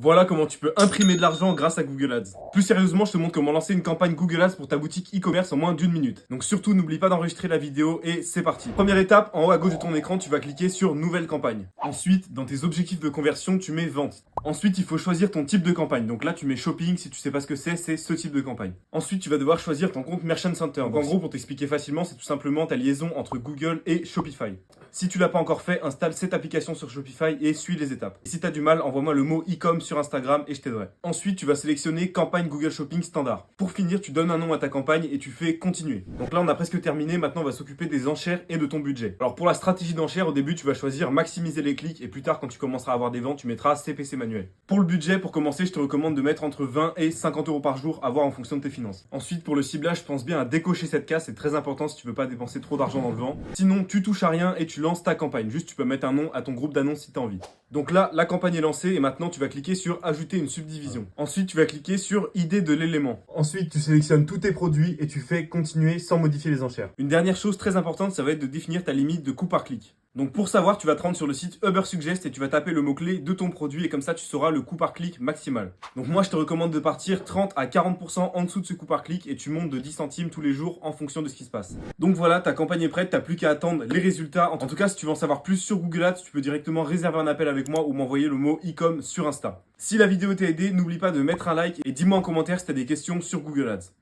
Voilà comment tu peux imprimer de l'argent grâce à Google Ads. Plus sérieusement, je te montre comment lancer une campagne Google Ads pour ta boutique e-commerce en moins d'une minute. Donc surtout, n'oublie pas d'enregistrer la vidéo et c'est parti. Première étape, en haut à gauche de ton écran, tu vas cliquer sur Nouvelle campagne. Ensuite, dans tes objectifs de conversion, tu mets Vente. Ensuite, il faut choisir ton type de campagne. Donc là, tu mets Shopping. Si tu sais pas ce que c'est ce type de campagne. Ensuite, tu vas devoir choisir ton compte Merchant Center. Donc en gros, pour t'expliquer facilement, c'est tout simplement ta liaison entre Google et Shopify. Si tu l'as pas encore fait, installe cette application sur Shopify et suis les étapes. Et si tu as du mal, envoie-moi le mot e-com sur Instagram et je t'aiderai. Ensuite, tu vas sélectionner campagne Google Shopping standard. Pour finir, tu donnes un nom à ta campagne et tu fais continuer. Donc là, on a presque terminé. Maintenant, on va s'occuper des enchères et de ton budget. Alors pour la stratégie d'enchères, au début, tu vas choisir maximiser les clics et plus tard, quand tu commenceras à avoir des ventes, tu mettras CPC manuel. Pour le budget, pour commencer, je te recommande de mettre entre 20 et 50 euros par jour à voir en fonction de tes finances. Ensuite, pour le ciblage, pense bien à décocher cette case. C'est très important si tu veux pas dépenser trop d'argent dans le vent. Sinon, tu touches à rien et tu lances ta campagne. Juste, tu peux mettre un nom à ton groupe d'annonces si tu as envie. Donc là, la campagne est lancée et maintenant, tu vas cliquer sur ajouter une subdivision. Ensuite, tu vas cliquer sur idée de l'élément. Ensuite, tu sélectionnes tous tes produits et tu fais continuer sans modifier les enchères. Une dernière chose très importante, ça va être de définir ta limite de coût par clic. Donc pour savoir, tu vas te rendre sur le site Ubersuggest et tu vas taper le mot-clé de ton produit et comme ça, tu sauras le coût par clic maximal. Donc moi, je te recommande de partir 30 à 40% en dessous de ce coût par clic et tu montes de 10 centimes tous les jours en fonction de ce qui se passe. Donc voilà, ta campagne est prête, t'as plus qu'à attendre les résultats. En tout cas, si tu veux en savoir plus sur Google Ads, tu peux directement réserver un appel avec moi ou m'envoyer le mot e-com sur Insta. Si la vidéo t'a aidé, n'oublie pas de mettre un like et dis-moi en commentaire si tu as des questions sur Google Ads.